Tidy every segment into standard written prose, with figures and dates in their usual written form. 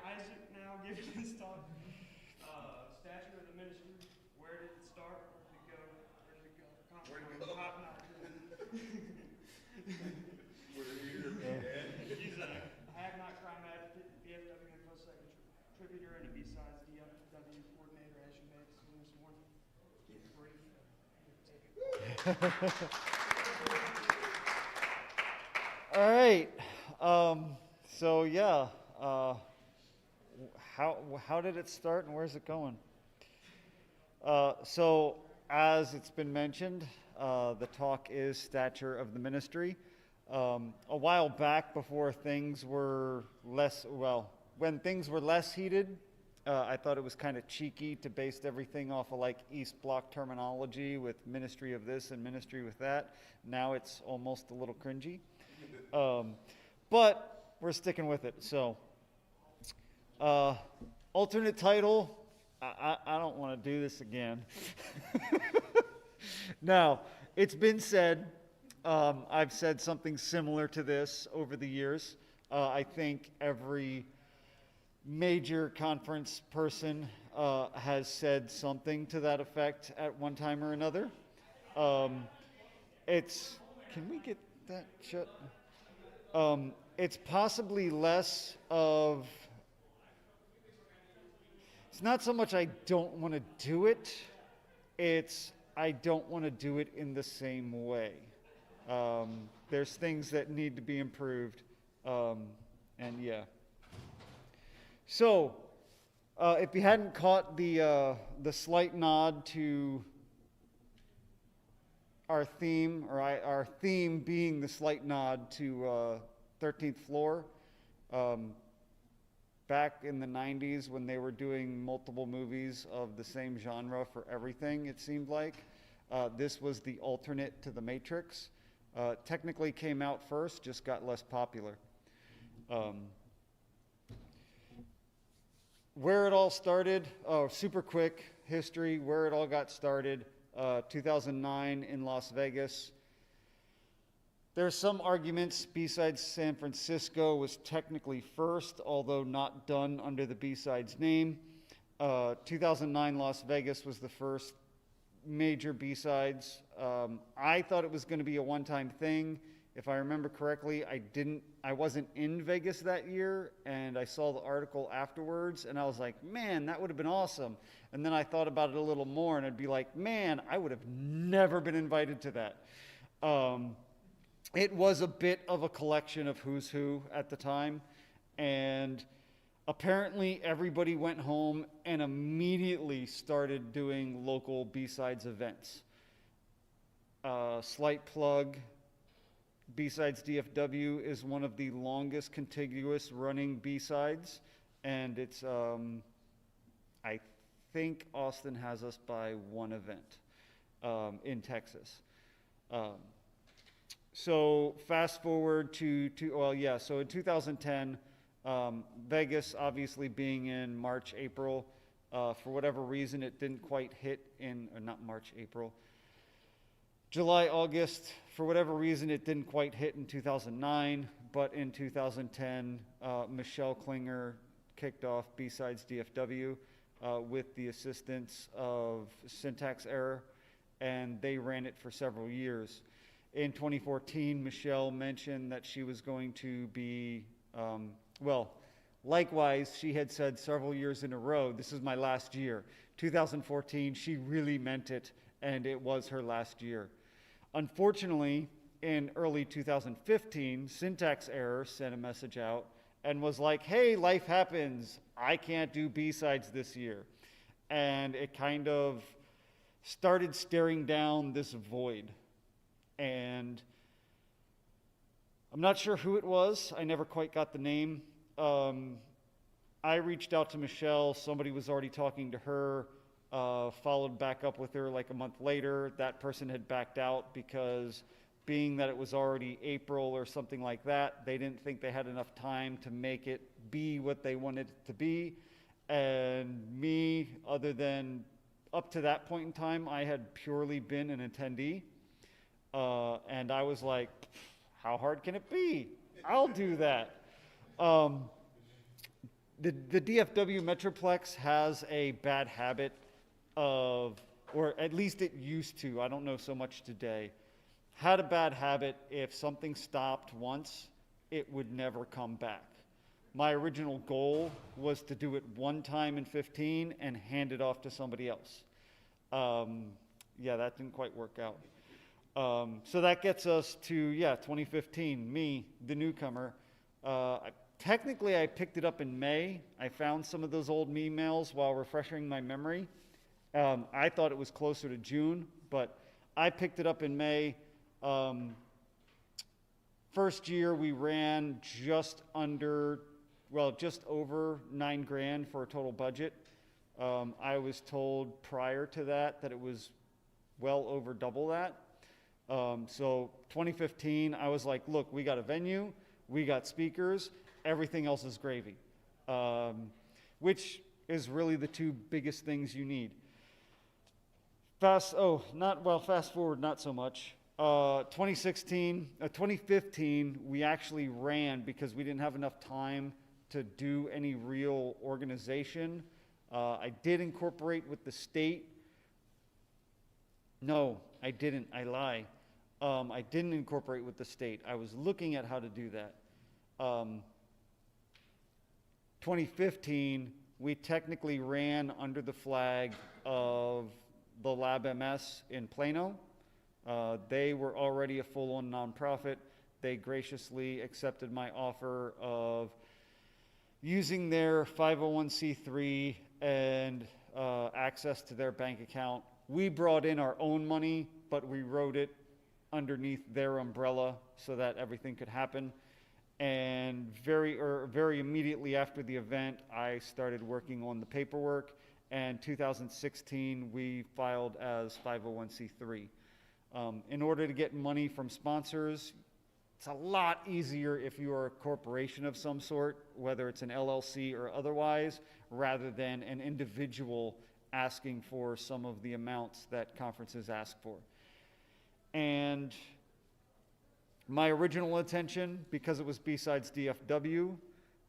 Isaac now giving his talk. Stature of the ministry. Where did it start? Where did it go? Where did it go? Where did it go? He's a I have not crime advocate, BFW info second contributor, and a BSidesDFW coordinator. As you may have seen this morning, get brief. Take it. All right. So yeah, how did it start and where's it going? So as it's been mentioned, the talk is Stature of the Ministry. A while back, before things were when things were less heated, I thought it was kind of cheeky to base everything off of like East Bloc terminology with ministry of this and ministry with that. Now it's almost a little cringy. But we're sticking with it. So, alternate title, I don't want to do this again. Now, it's been said, I've said something similar to this over the years. I think every major conference person has said something to that effect at one time or another. Can we get that shut? It's possibly less of, it's not so much I don't want to do it, it's I don't want to do it in the same way. There's things that need to be improved, and yeah. So, if you hadn't caught the slight nod to our theme, or our theme being the slight nod to 13th Floor, back in the 90s when they were doing multiple movies of the same genre for everything, it seemed like. This was the alternate to The Matrix. Technically came out first, just got less popular. Where it all started, super quick history, where it all got started. 2009 in Las Vegas. There's some arguments B-Sides San Francisco was technically first, although not done under the B-Sides name. 2009 Las Vegas was the first major B-Sides. I thought it was going to be a one-time thing. If I remember correctly, I wasn't in Vegas that year, and I saw the article afterwards, and I was like, man, that would have been awesome. And then I thought about it a little more, and I'd be like, man, I would have never been invited to that. It was a bit of a collection of who's who at the time, and apparently everybody went home and immediately started doing local B-Sides events. Slight plug, BSidesDFW is one of the longest contiguous running B-Sides, and it's, I think Austin has us by one event in Texas. So fast forward to so in 2010, Vegas obviously being in March, April, for whatever reason it didn't quite hit not March, April, July, August, for whatever reason, it didn't quite hit in 2009, but in 2010, Michelle Klinger kicked off BSidesDFW with the assistance of Syntax Error, and they ran it for several years. In 2014, Michelle mentioned that she was going to be, likewise, she had said several years in a row, this is my last year. 2014, she really meant it, and it was her last year. Unfortunately, in early 2015, Syntax Error sent a message out and was like, hey, life happens. I can't do B-Sides this year. And it kind of started staring down this void. And I'm not sure who it was. I never quite got the name. I reached out to Michelle. Somebody was already talking to her. Followed back up with her like a month later. That person had backed out because being that it was already April or something like that, they didn't think they had enough time to make it be what they wanted it to be. And me, other than up to that point in time, I had purely been an attendee. And I was like, how hard can it be? I'll do that. the DFW Metroplex has a bad habit of, or at least it used to, I don't know so much today, had a bad habit if something stopped once, it would never come back. My original goal was to do it one time in 15 and hand it off to somebody else. Yeah, that didn't quite work out. So that gets us to, 2015, me, the newcomer. Technically, I picked it up in May. I found some of those old emails while refreshing my memory. I thought it was closer to June, but I picked it up in May. First year, we ran just over $9,000 for a total budget. I was told prior to that it was well over double that. So 2015, I was like, look, we got a venue, we got speakers, everything else is gravy, which is really the two biggest things you need. Fast forward, not so much. 2015, we actually ran because we didn't have enough time to do any real organization. I did incorporate with the state. No, I didn't. I lie. I didn't incorporate with the state. I was looking at how to do that. 2015, we technically ran under the flag of the Lab MS in Plano. They were already a full-on nonprofit. They graciously accepted my offer of using their 501c3 and access to their bank account. We brought in our own money, but we wrote it underneath their umbrella so that everything could happen. And very immediately after the event, I started working on the paperwork. And 2016, we filed as 501c3. In order to get money from sponsors, it's a lot easier if you are a corporation of some sort, whether it's an LLC or otherwise, rather than an individual asking for some of the amounts that conferences ask for. And my original intention, because it was BSidesDFW,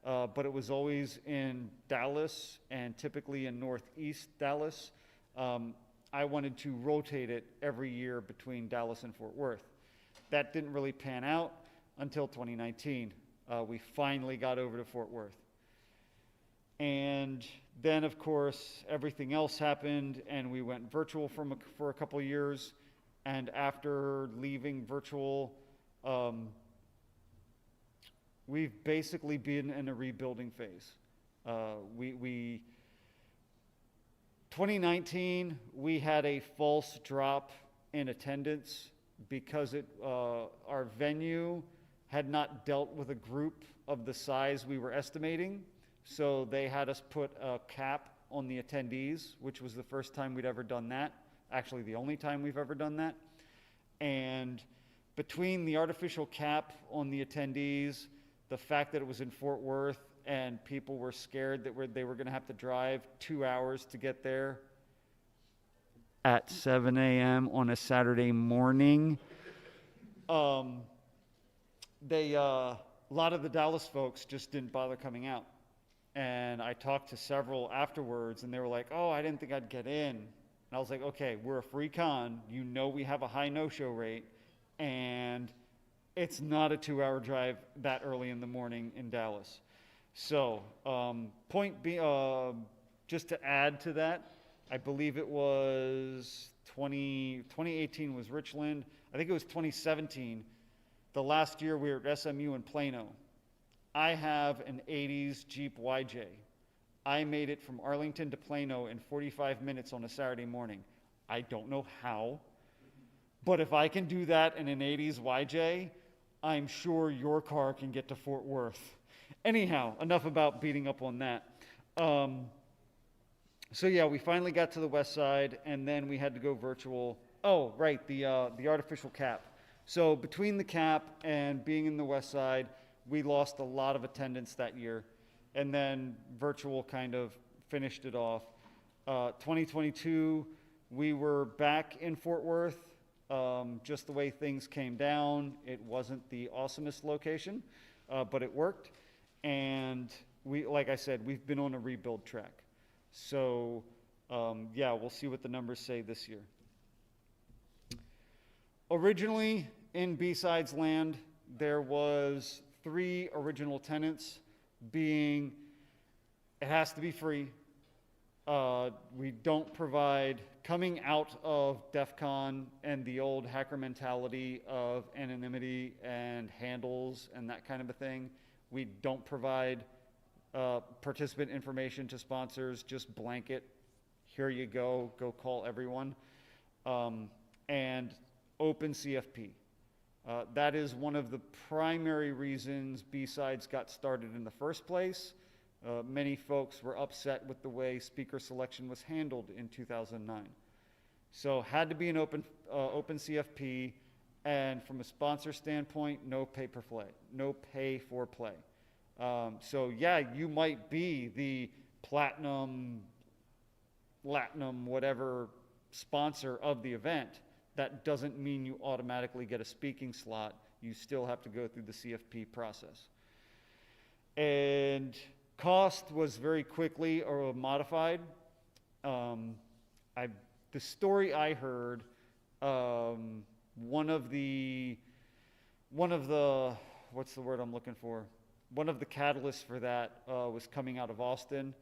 but it was always in Dallas and typically in Northeast Dallas, I wanted to rotate it every year between Dallas and Fort Worth. That didn't really pan out until 2019. We finally got over to Fort Worth. And then, of course, everything else happened, and we went virtual for a couple of years. And after leaving virtual, we've basically been in a rebuilding phase. 2019, we had a false drop in attendance because our venue had not dealt with a group of the size we were estimating. So they had us put a cap on the attendees, which was the first time we'd ever done that. Actually, the only time we've ever done that. And between the artificial cap on the attendees, the fact that it was in Fort Worth, and people were scared that they were going to have to drive 2 hours to get there at 7 a.m. on a Saturday morning. A lot of the Dallas folks just didn't bother coming out. And I talked to several afterwards, and they were like, oh, I didn't think I'd get in. And I was like, okay, we're a free con. You know we have a high no-show rate, and it's not a 2-hour drive that early in the morning in Dallas. So, just to add to that, I believe it was 2018 was Richland. I think it was 2017. The last year we were at SMU in Plano. I have an 80s Jeep YJ. I made it from Arlington to Plano in 45 minutes on a Saturday morning. I don't know how, but if I can do that in an 80s YJ, I'm sure your car can get to Fort Worth. Anyhow, enough about beating up on that. So yeah, we finally got to the west side, and then we had to go virtual. Oh, right, the artificial cap. So between the cap and being in the west side, we lost a lot of attendance that year, and then virtual kind of finished it off. 2022, we were back in Fort Worth. Just the way things came down, it wasn't the awesomest location, but it worked. And like I said, we've been on a rebuild track. So, yeah, we'll see what the numbers say this year. Originally, in B-Sides land, there was 3 original tenets, being it has to be free. We don't provide, coming out of DEF CON and the old hacker mentality of anonymity and handles and that kind of a thing, we don't provide participant information to sponsors, just blanket, here you go call everyone. And open CFP. That is one of the primary reasons B-Sides got started in the first place. Many folks were upset with the way speaker selection was handled in 2009. So had to be an open CFP, and from a sponsor standpoint, no pay for play. So yeah, you might be the platinum, whatever sponsor of the event. That doesn't mean you automatically get a speaking slot. You still have to go through the CFP process. And cost was very quickly modified. The story I heard, one of the what's the word I'm looking for? One of the catalysts for that was coming out of Austin,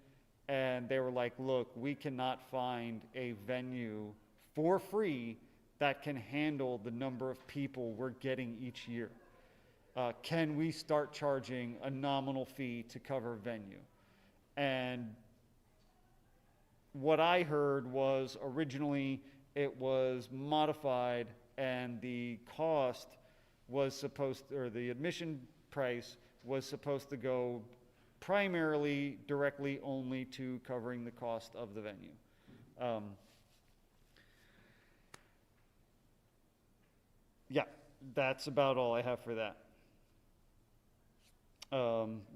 and they were like, look, we cannot find a venue for free that can handle the number of people we're getting each year. Can we start charging a nominal fee to cover venue? And what I heard was originally it was modified, and the cost was supposed to, or the admission price was supposed to go primarily directly only to covering the cost of the venue. Yeah, that's about all I have for that.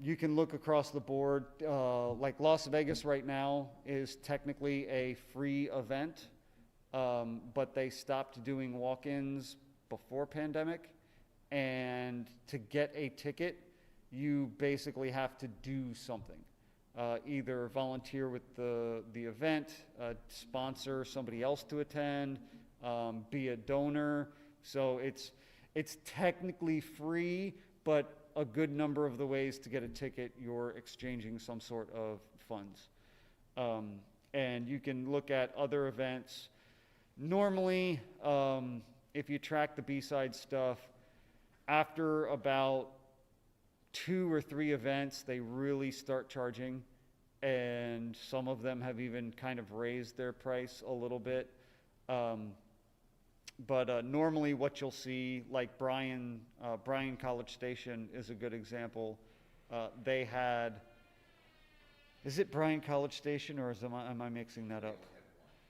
You can look across the board, like Las Vegas right now is technically a free event, but they stopped doing walk-ins before pandemic, and to get a ticket, you basically have to do something. Either volunteer with the event, sponsor somebody else to attend, be a donor. So it's technically free, but a good number of the ways to get a ticket, you're exchanging some sort of funds. And you can look at other events. Normally, if you track the B-side stuff, after about 2 or 3 events, they really start charging, and some of them have even kind of raised their price a little bit. But normally what you'll see, like Bryan College Station is a good example. They had, is it Bryan College Station, or am I mixing that up?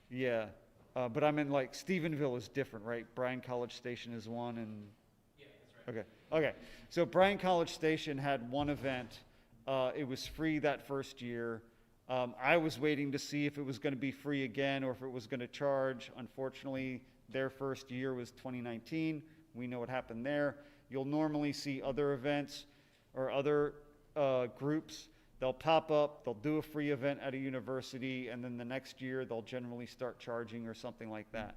Yeah, but I mean, like Stephenville is different, right? Bryan College Station is one, and Yeah, that's right. okay. So Bryan College Station had one event. It was free that first year. I was waiting to see if it was going to be free again or if it was going to charge. Unfortunately, their first year was 2019. We know what happened there. You'll normally see other events or other groups. They'll pop up, they'll do a free event at a university, and then the next year they'll generally start charging or something like that.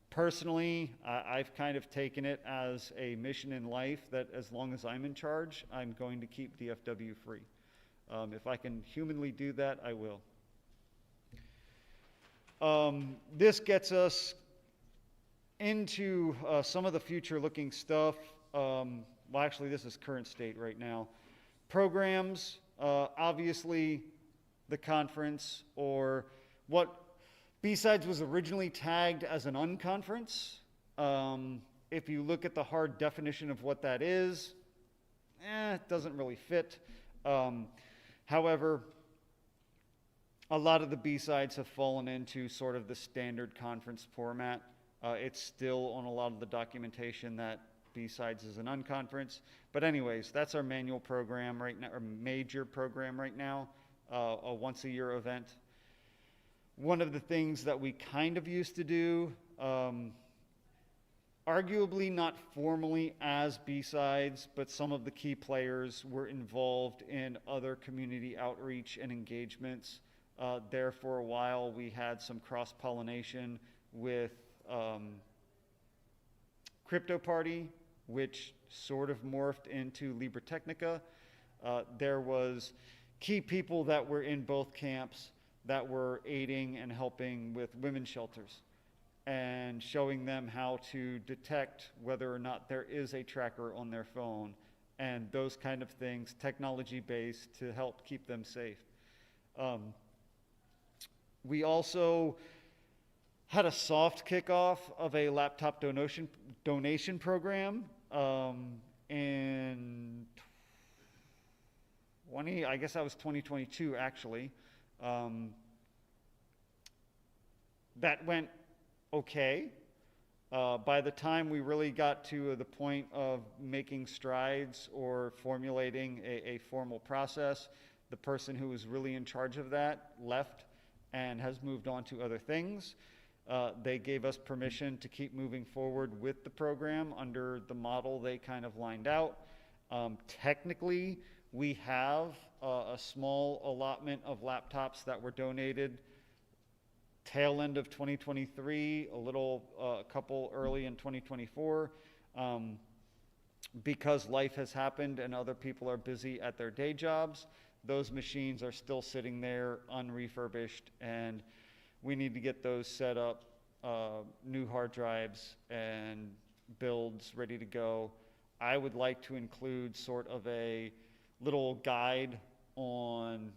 Personally, I've kind of taken it as a mission in life that as long as I'm in charge, I'm going to keep DFW free. If I can humanly do that, I will. This gets us into some of the future-looking stuff. Well, actually, this is current state right now. Programs, obviously, the conference, or what B-Sides was originally tagged as an unconference. If you look at the hard definition of what that is, it doesn't really fit. However, a lot of the B-Sides have fallen into sort of the standard conference format. It's still on a lot of the documentation that B-Sides is an unconference. But anyways, that's our manual program right now, or major program right now, a once-a-year event. One of the things that we kind of used to do, arguably not formally as B-Sides, but some of the key players were involved in other community outreach and engagements. There for a while, we had some cross-pollination with Crypto Party, which sort of morphed into Libre Technica. There was key people that were in both camps that were aiding and helping with women's shelters and showing them how to detect whether or not there is a tracker on their phone and those kind of things, technology-based, to help keep them safe. We also had a soft kickoff of a laptop donation program in 2022 actually. That went okay. By the time we really got to the point of making strides or formulating a formal process, the person who was really in charge of that left and has moved on to other things. They gave us permission to keep moving forward with the program under the model they kind of lined out. Technically, we have a small allotment of laptops that were donated tail end of 2023, a couple early in 2024. Because life has happened and other people are busy at their day jobs, those machines are still sitting there unrefurbished, and we need to get those set up, new hard drives and builds ready to go. I would like to include sort of a little guide on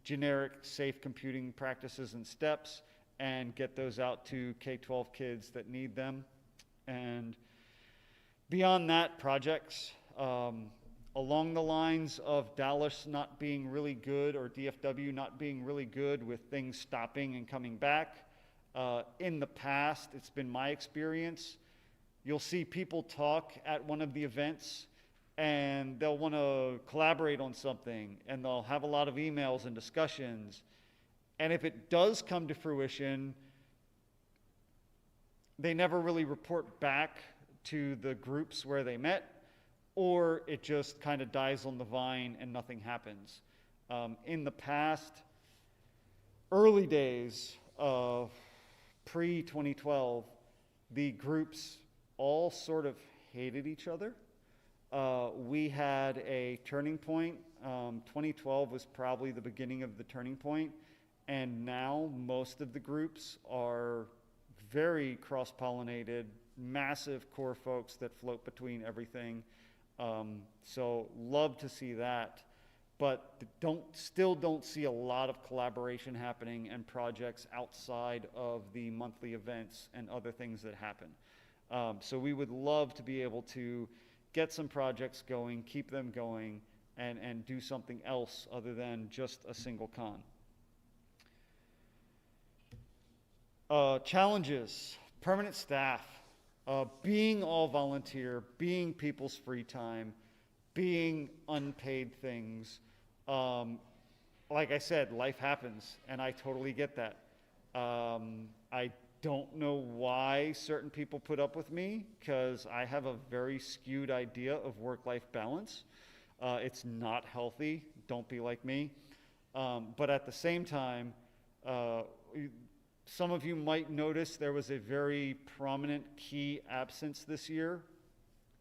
generic safe computing practices and steps and get those out to K-12 kids that need them. And beyond that, projects along the lines of Dallas not being really good or DFW not being really good with things stopping and coming back. In the past, it's been my experience, you'll see people talk at one of the events and they'll want to collaborate on something and they'll have a lot of emails and discussions. And if it does come to fruition, they never really report back to the groups where they met, or it just kind of dies on the vine and nothing happens. In the past, early days of pre-2012, the groups all sort of hated each other. We had a turning point. 2012 was probably the beginning of the turning point, and now most of the groups are very cross-pollinated, massive core folks that float between everything. So love to see that, but still don't see a lot of collaboration happening and projects outside of the monthly events and other things that happen. So we would love to be able to get some projects going, keep them going, and do something else other than just a single con. Challenges, permanent staff, being all volunteer, being people's free time, being unpaid things. Like I said, life happens, and I totally get that. I don't know why certain people put up with me, because I have a very skewed idea of work-life balance. It's not healthy. Don't be like me. But at the same time, some of you might notice there was a very prominent key absence this year.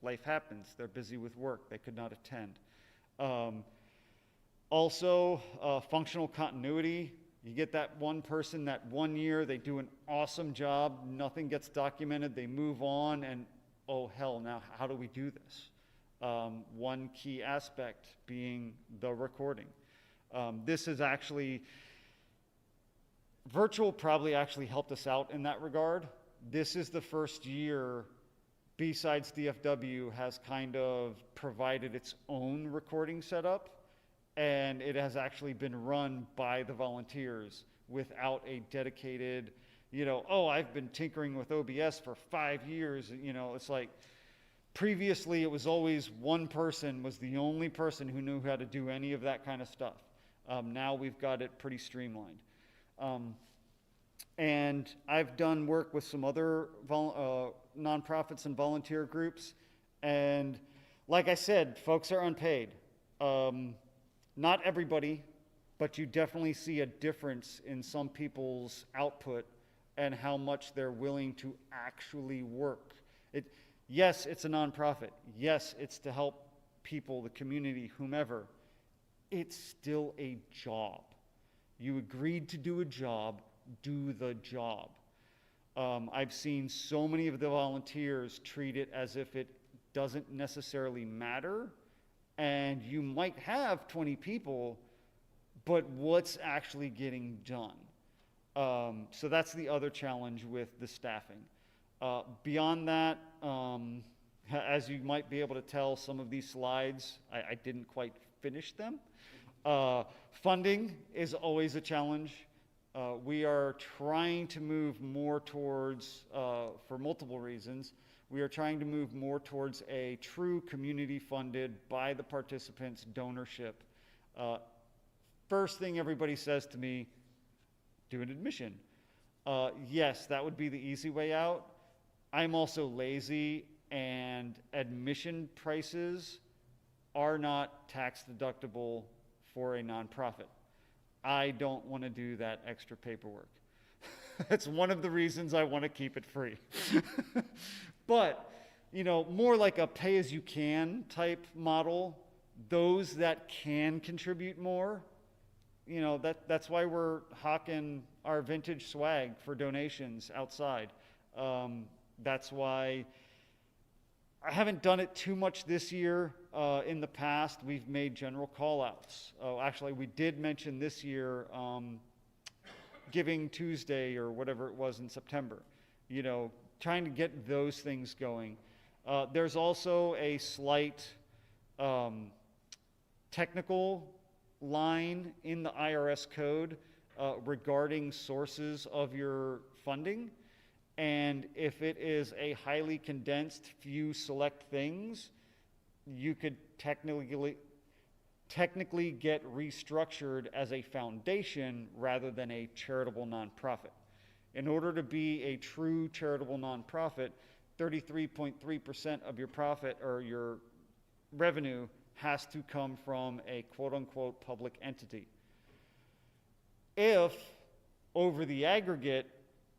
Life happens. They're busy with work. They could not attend. Also, functional continuity. You get that one person that 1 year, they do an awesome job, nothing gets documented, they move on, and oh hell, now how do we do this? One key aspect being the recording. This is actually, virtual probably actually helped us out in that regard. This is the first year BSidesDFW has kind of provided its own recording setup, and it has actually been run by the volunteers without a dedicated, I've been tinkering with OBS for 5 years. It's like previously it was always one person was the only person who knew how to do any of that kind of stuff. Now we've got it pretty streamlined. And I've done work with some other nonprofits and volunteer groups. And like I said, folks are unpaid. Not everybody, but you definitely see a difference in some people's output and how much they're willing to actually work. Yes, it's a nonprofit. Yes, it's to help people, the community, whomever. It's still a job. You agreed to do a job, do the job. I've seen so many of the volunteers treat it as if it doesn't necessarily matter, and you might have 20 people, but what's actually getting done? So that's the other challenge with the staffing. Beyond that, as you might be able to tell, some of these slides, I didn't quite finish them. Funding is always a challenge. We are trying to move more towards, for multiple reasons, we are trying to move more towards a true community-funded, by the participants donorship. First thing everybody says to me, do an admission. Yes, that would be the easy way out. I'm also lazy, and admission prices are not tax deductible for a nonprofit. I don't want to do that extra paperwork. That's one of the reasons I want to keep it free. But, you know, more like a pay-as-you-can type model, those that can contribute more, you know, that's why we're hawking our vintage swag for donations outside. That's why I haven't done it too much this year. In the past, we've made general call-outs. Actually, we did mention this year Giving Tuesday or whatever it was in September. You know, trying to get those things going. There's also a slight technical line in the IRS code regarding sources of your funding. And if it is a highly condensed few select things, you could technically get restructured as a foundation rather than a charitable nonprofit. In order to be a true charitable nonprofit, 33.3% of your profit or your revenue has to come from a quote-unquote public entity. If, over the aggregate,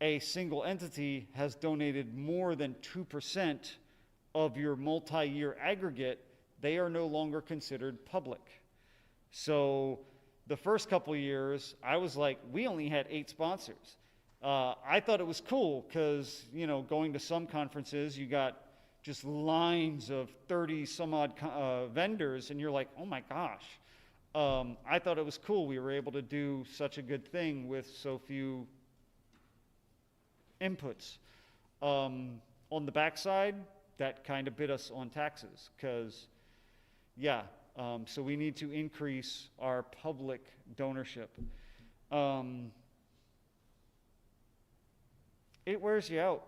a single entity has donated more than 2% of your multi-year aggregate, they are no longer considered public. So the first couple of years, I was like, we only had 8 sponsors. I thought it was cool because, you know, going to some conferences, you got just lines of 30 some odd vendors, and you're like, oh my gosh. I thought it was cool we were able to do such a good thing with so few inputs. On the backside, that kind of bit us on taxes because, yeah, so we need to increase our public donorship. It wears you out.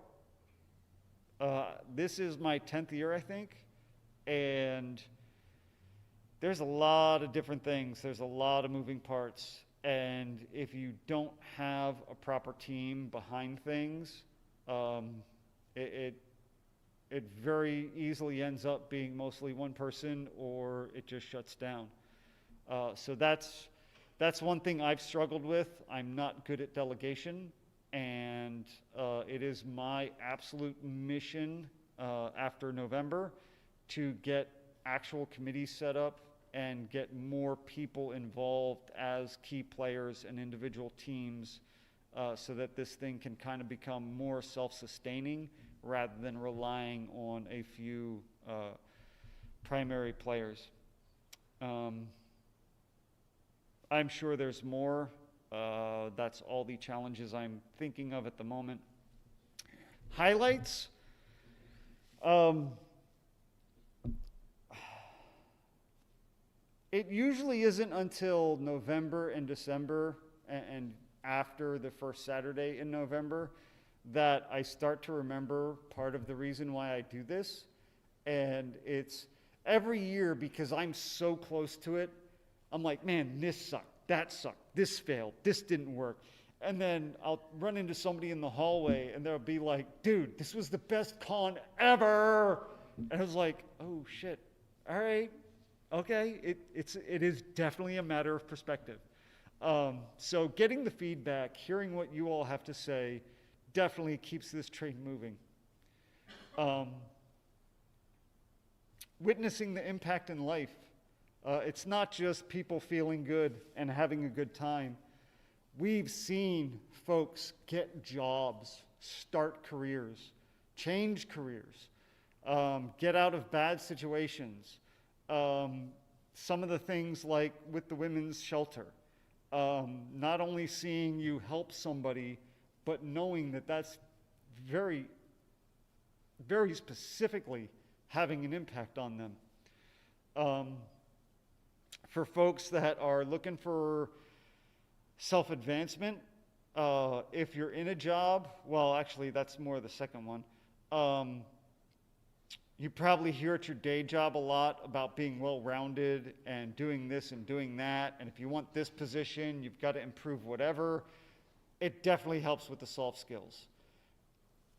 This is my 10th year, I think, and there's a lot of different things. There's a lot of moving parts. And if you don't have a proper team behind things, it very easily ends up being mostly one person or it just shuts down. So that's one thing I've struggled with. I'm not good at delegation, and it is my absolute mission after November to get actual committees set up and get more people involved as key players and individual teams so that this thing can kind of become more self-sustaining rather than relying on a few primary players. I'm sure there's more. That's all the challenges I'm thinking of at the moment. Highlights. It usually isn't until November and December and after the first Saturday in November that I start to remember part of the reason why I do this. And it's every year because I'm so close to it. I'm like, man, this sucked, that sucked, this failed, this didn't work. And then I'll run into somebody in the hallway and they'll be like, dude, this was the best con ever. And I was like, oh shit, all right, okay. It is definitely a matter of perspective. So getting the feedback, hearing what you all have to say, definitely keeps this train moving. Witnessing the impact in life. It's not just people feeling good and having a good time. We've seen folks get jobs, start careers, change careers, get out of bad situations. Some of the things like with the women's shelter, not only seeing you help somebody, but knowing that that's very, very specifically having an impact on them. For folks that are looking for self-advancement, if you're in a job, well, actually, that's more the second one. You probably hear at your day job a lot about being well-rounded and doing this and doing that. And if you want this position, you've got to improve whatever. It definitely helps with the soft skills.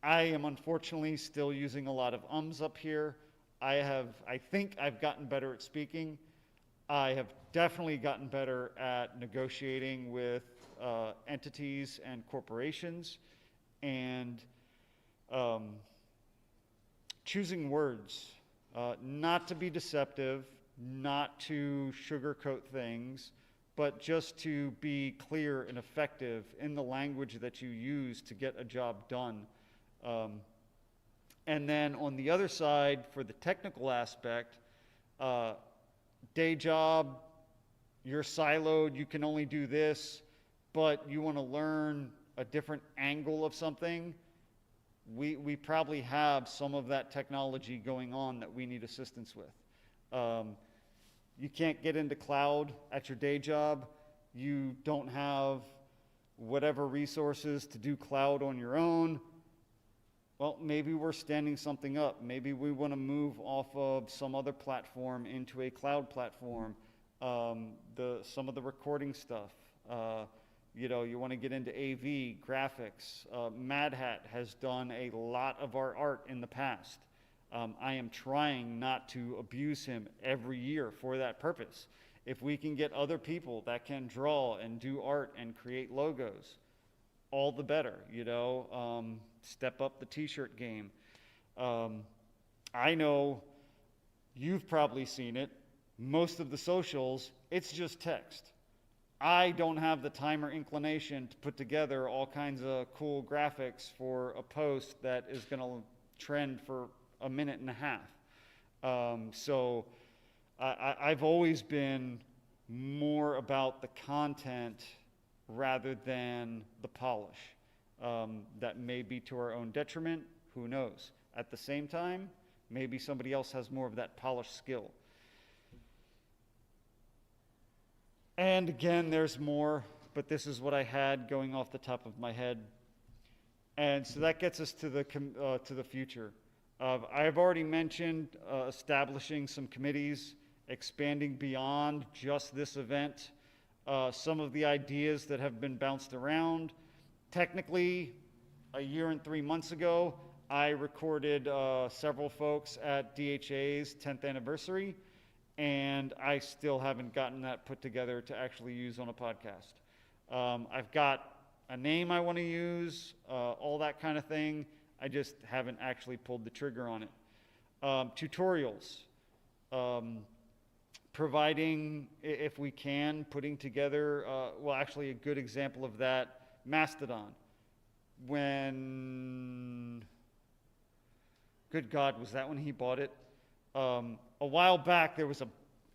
I am unfortunately still using a lot of ums up here. I think I've gotten better at speaking. I have definitely gotten better at negotiating with entities and corporations, and choosing words, not to be deceptive, not to sugarcoat things, but just to be clear and effective in the language that you use to get a job done. And then on the other side, for the technical aspect, day job, you're siloed, you can only do this, but you want to learn a different angle of something. We probably have some of that technology going on that we need assistance with. You can't get into cloud at your day job. You don't have whatever resources to do cloud on your own. Well, maybe we're standing something up. Maybe we want to move off of some other platform into a cloud platform. Some of the recording stuff. You want to get into AV, graphics. Mad Hat has done a lot of our art in the past. I am trying not to abuse him every year for that purpose. If we can get other people that can draw and do art and create logos, all the better, step up the t-shirt game. I know you've probably seen it. Most of the socials, it's just text. I don't have the time or inclination to put together all kinds of cool graphics for a post that is going to trend for a minute and a half. So I've always been more about the content rather than the polish. That may be to our own detriment, who knows. At the same time, maybe somebody else has more of that polished skill. And again, there's more, but this is what I had going off the top of my head. And so that gets us to the future. I've already mentioned establishing some committees, expanding beyond just this event. Some of the ideas that have been bounced around. Technically, a year and 3 months ago, I recorded several folks at DHA's 10th anniversary, and I still haven't gotten that put together to actually use on a podcast. I've got a name I want to use, all that kind of thing. I just haven't actually pulled the trigger on it. Tutorials. Providing, if we can, putting together, actually a good example of that, Mastodon. Good God, was that when he bought it? A while back, there was a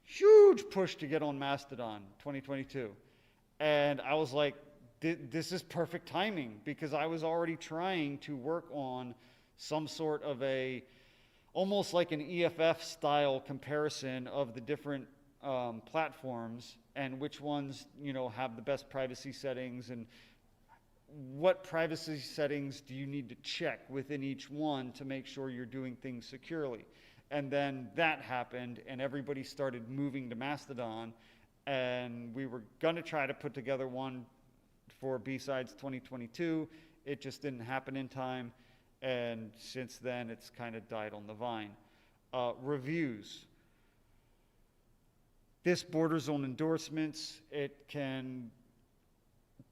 huge push to get on Mastodon, 2022. And I was like, this is perfect timing, because I was already trying to work on some sort of almost like an EFF style comparison of the different platforms and which ones, have the best privacy settings, and what privacy settings do you need to check within each one to make sure you're doing things securely. And then that happened, and everybody started moving to Mastodon, and we were going to try to put together one for B-Sides 2022. It just didn't happen in time, and since then it's kind of died on the vine. Reviews. This borders on endorsements. It can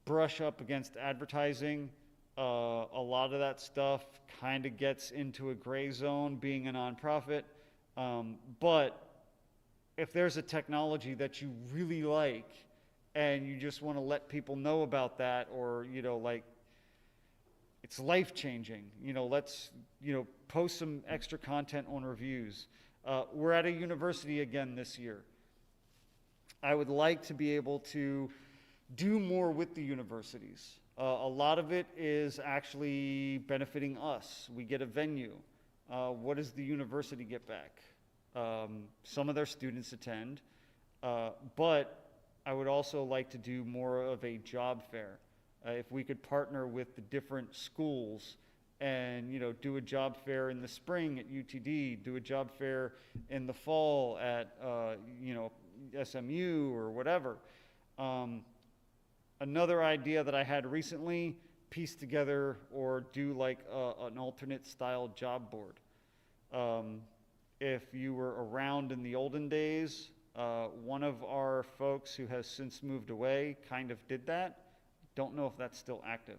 brush up against advertising. A lot of that stuff kind of gets into a gray zone being a nonprofit. But if there's a technology that you really like and you just want to let people know about that, or, you know, like, it's life-changing, you know, let's, you know, post some extra content on reviews. We're at a university again this year. I would like to be able to do more with the universities. A lot of it is actually benefiting us. We get a venue. What does the university get back? Some of their students attend, but I would also like to do more of a job fair. If we could partner with the different schools and, you know, do a job fair in the spring at UTD, do a job fair in the fall at, you know, SMU or whatever. Another idea that I had recently, piece together or do like an alternate style job board. If you were around in the olden days, one of our folks who has since moved away kind of did that. Don't know if that's still active.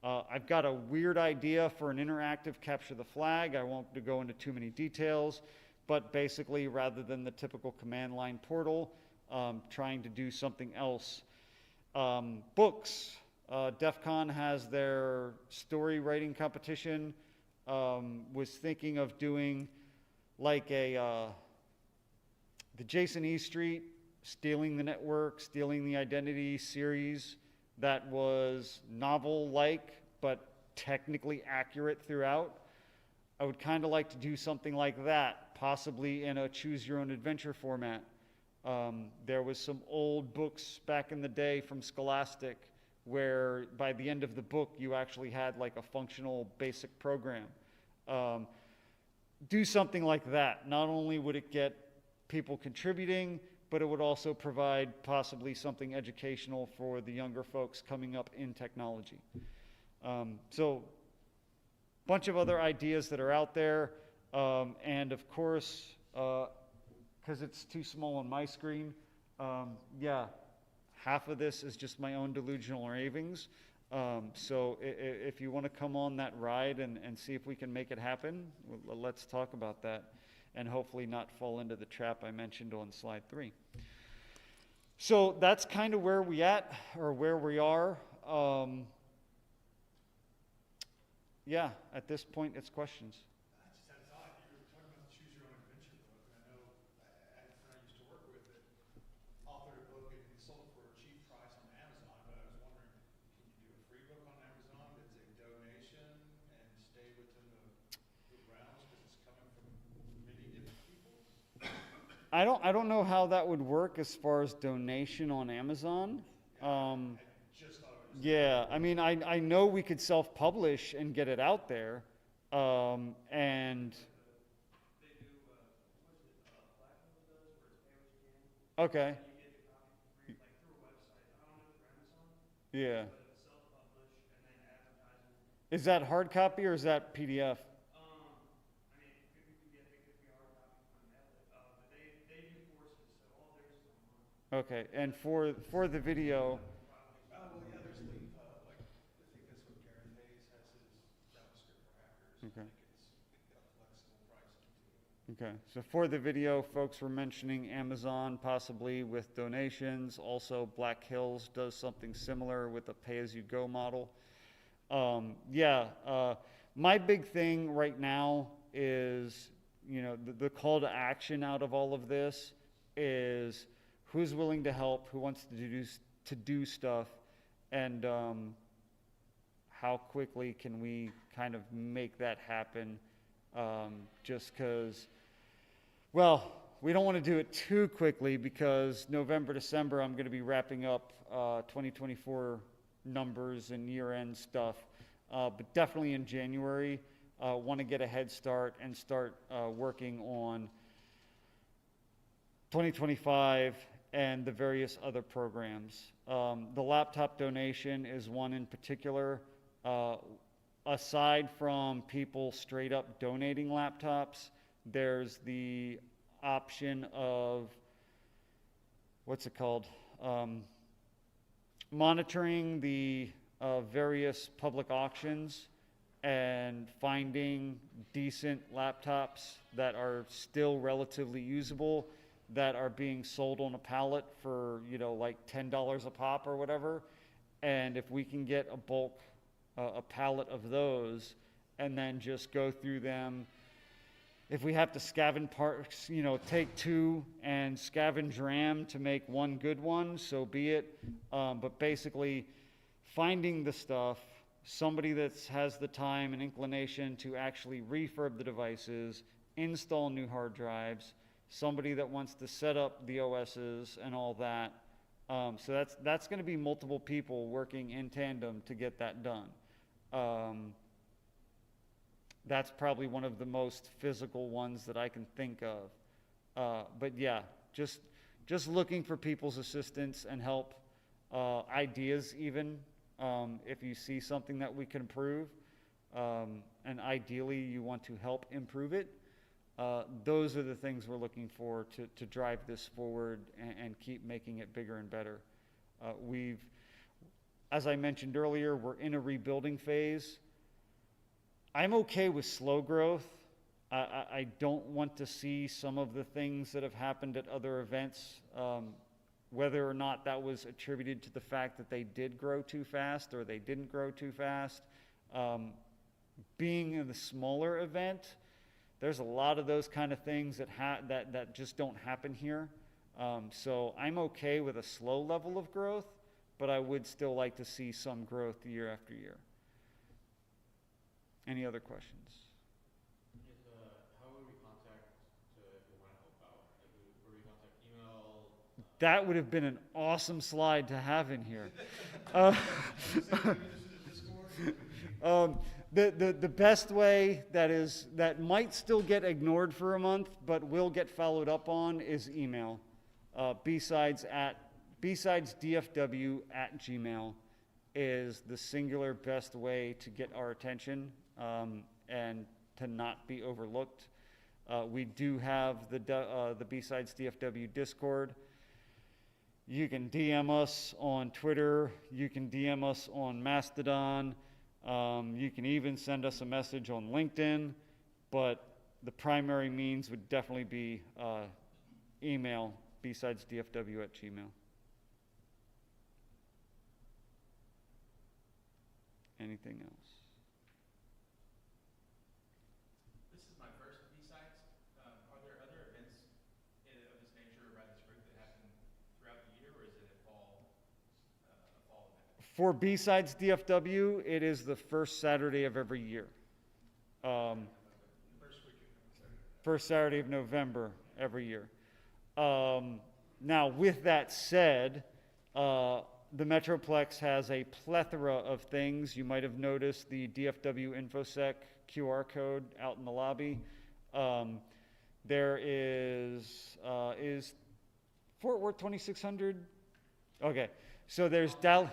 I've got a weird idea for an interactive capture the flag. I won't go into too many details, but basically, rather than the typical command line portal, trying to do something else. Books. DEF CON has their story writing competition. Was thinking of doing like a the Jason E. Street, Stealing the Network, Stealing the Identity series that was novel-like, but technically accurate throughout. I would kind of like to do something like that, possibly in a choose-your-own-adventure format. There was some old books back in the day from Scholastic where by the end of the book you actually had like a functional basic program. Do something like that. Not only would it get people contributing, but it would also provide possibly something educational for the younger folks coming up in technology. So, bunch of other ideas that are out there, and of course, because it's too small on my screen, yeah, half of this is just my own delusional ravings. So if you want to come on that ride and see if we can make it happen, let's talk about that, and hopefully not fall into the trap I mentioned on slide 3. So that's kind of where we at, or where we are. Yeah, at this point, it's questions. I just had a thought. You were talking about the Choose Your Own Adventure book, and I know I had a friend I used to work with that authored a book and sold it for a cheap price on Amazon, but I was wondering, can you do a free book on Amazon that's a donation and stay within the realms because it's coming from many different people? I don't know how that would work as far as donation on Amazon. I just thought it was Yeah, I mean, I know we could self-publish and get it out there, and They do, what is it, Platinum does, where it's pay what you can, okay, and you get the copy for free, like through a website. I don't know through Amazon, yeah. but it's self-publish and then advertising. Is that hard copy or is that PDF? I mean, it could be PDF, it could be hard copy, you can mail it, but they do courses, so all theirs is online. Okay, and for the video, well, yeah, there's the, like, I think that's what Gareth Hayes has his JavaScript for hackers. Okay. I think it's got flexible pricing to it. okay, so for the video, folks were mentioning Amazon possibly with donations. Also, Black Hills does something similar with a pay-as-you-go model. My big thing right now is, you know, the call to action out of all of this is who's willing to help, who wants to do stuff, and how quickly can we kind of make that happen, just because, well, we don't want to do it too quickly because November, December, I'm going to be wrapping up 2024 numbers and year-end stuff, but definitely in January, want to get a head start and start working on 2025 and the various other programs. The laptop donation is one in particular. Aside from people straight up donating laptops, there's the option of, what's it called? Monitoring the various public auctions and finding decent laptops that are still relatively usable, that are being sold on a pallet for, like $10 a pop or whatever. And if we can get a pallet of those, and then just go through them. If we have to scavenge parts, take two and scavenge RAM to make one good one, so be it. But basically, finding the stuff, somebody that has the time and inclination to actually refurb the devices, install new hard drives, somebody that wants to set up the OSs and all that. So that's going to be multiple people working in tandem to get that done. That's probably one of the most physical ones that I can think of. But yeah, just looking for people's assistance and help, ideas even, if you see something that we can improve, and ideally you want to help improve it. Those are the things we're looking for to drive this forward and keep making it bigger and better. As I mentioned earlier, we're in a rebuilding phase. I'm okay with slow growth. I don't want to see some of the things that have happened at other events, whether or not that was attributed to the fact that they did grow too fast or they didn't grow too fast. Being in the smaller event, there's a lot of those kind of things that just don't happen here. So I'm okay with a slow level of growth, but I would still like to see some growth year after year. Any other questions? How would we contact if we want to help out? Would we contact email? That would have been an awesome slide to have in here. The best way that might still get ignored for a month, but will get followed up on, is email. BSidesDFW@gmail is the singular best way to get our attention, and to not be overlooked. We do have the BSidesDFW Discord. You can DM us on Twitter. You can DM us on Mastodon. You can even send us a message on LinkedIn, but the primary means would definitely be email, BSidesDFW@gmail. Anything else? This is my first B-Sides. Are there other events of this nature by this group that happen throughout the year, or is it a fall event? For BSidesDFW, it is the first Saturday of every year. First Saturday of November every year. Now, with that said, the Metroplex has a plethora of things. You might have noticed the DFW InfoSec QR code out in the lobby. There is Fort Worth 2600? Okay, so there's Dallas.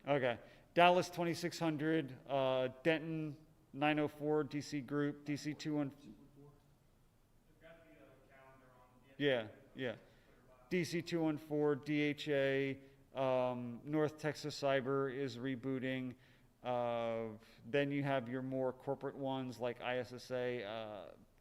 Okay, Dallas 2600, Denton 904, DC Group, DC 214. There's got to be a calendar on the Yeah. DC 214, DHA, North Texas Cyber is rebooting. Then you have your more corporate ones like ISSA.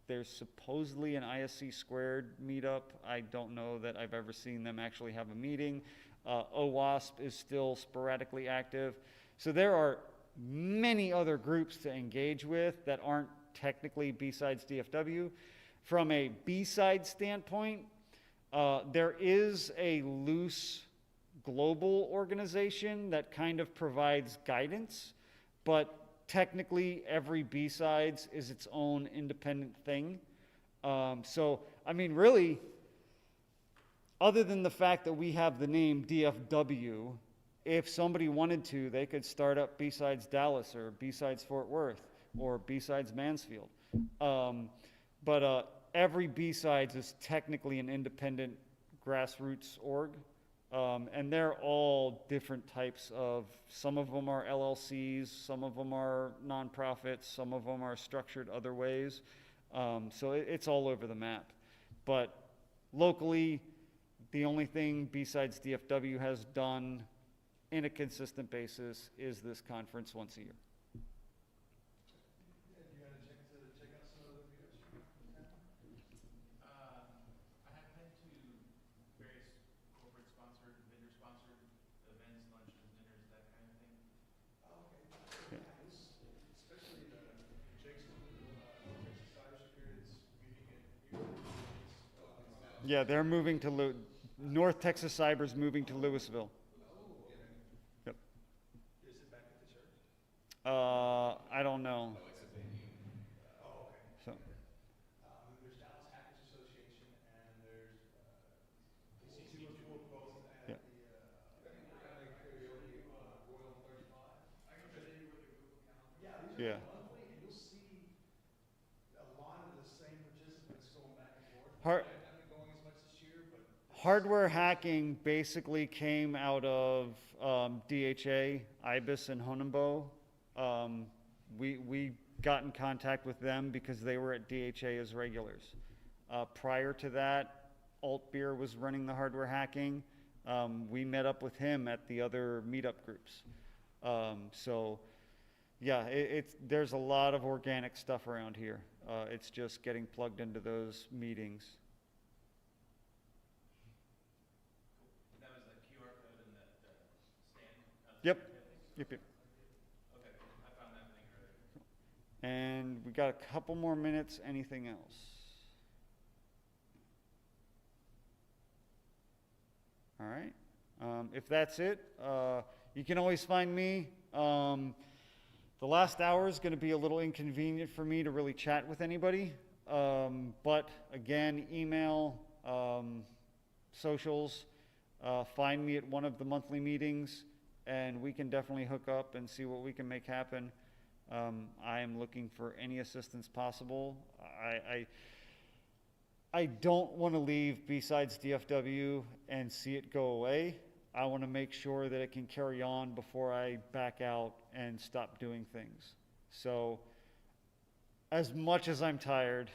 There's supposedly an ISC squared meetup. I don't know that I've ever seen them actually have a meeting. OWASP is still sporadically active. So there are many other groups to engage with that aren't technically BSidesDFW. From a B-side standpoint, there is a loose global organization that kind of provides guidance, but technically every B-Sides is its own independent thing. So, I mean, really, other than the fact that we have the name DFW, if somebody wanted to, they could start up B-Sides Dallas or B-Sides Fort Worth or B-Sides Mansfield. But every B-Sides is technically an independent grassroots org. And they're all different types of, some of them are LLCs, some of them are nonprofits, some of them are structured other ways. So it's all over the map. But locally, the only thing BSidesDFW has done in a consistent basis is this conference once a year. Have you had a chance to check out some of the meetups? I have been to various corporate sponsored, vendor sponsored events, lunches, dinners, that kind of thing. Oh, okay. Yeah, especially Jake's Texas Cybersecurity is meeting at Yeah, they're moving to North Texas Cyber's moving to Louisville. Yep. Is it back at the church? I don't know. Oh, okay. So, There's Dallas Hackers Association and there's DC 214 both Yeah. at the County Karaoke Royal 35. I can show you where the Google Calendar. Yeah, these are Yeah. monthly, and you'll see a lot of the same participants going back and forth. Har- I haven't been going as much this year, but Hardware hacking basically came out of DHA, IBIS, and Honenbo. We got in contact with them because they were at DHA as regulars. Prior to that, Altbeer was running the hardware hacking. We met up with him at the other meetup groups. So, yeah, there's a lot of organic stuff around here. It's just getting plugged into those meetings. That was the QR code in that stand. Yep. Yep. Okay, I found that link earlier. And we got a couple more minutes. Anything else? All right. If that's it, you can always find me. The last hour is going to be a little inconvenient for me to really chat with anybody. But again, email, socials, find me at one of the monthly meetings, and we can definitely hook up and see what we can make happen. I am looking for any assistance possible. I don't want to leave BSidesDFW and see it go away. I want to make sure that it can carry on before I back out and stop doing things. So, as much as I'm tired,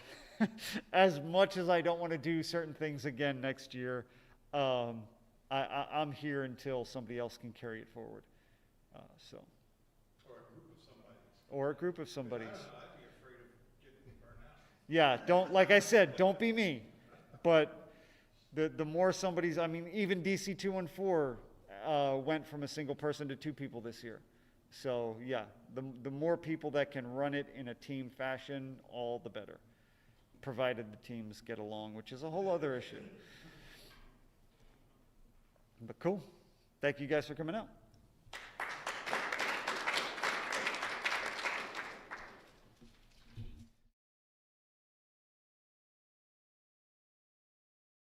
as much as I don't want to do certain things again next year, I'm here until somebody else can carry it forward. So. or a group of somebody's. Or a group of somebody's. I don't know, I'd be afraid of getting burned out. Yeah, don't, like I said, don't be me. But the more somebody's, I mean, even DC 214 went from a single person to 2 people this year. So yeah, the more people that can run it in a team fashion, all the better. Provided the teams get along, which is a whole other issue. But cool. Thank you guys for coming out.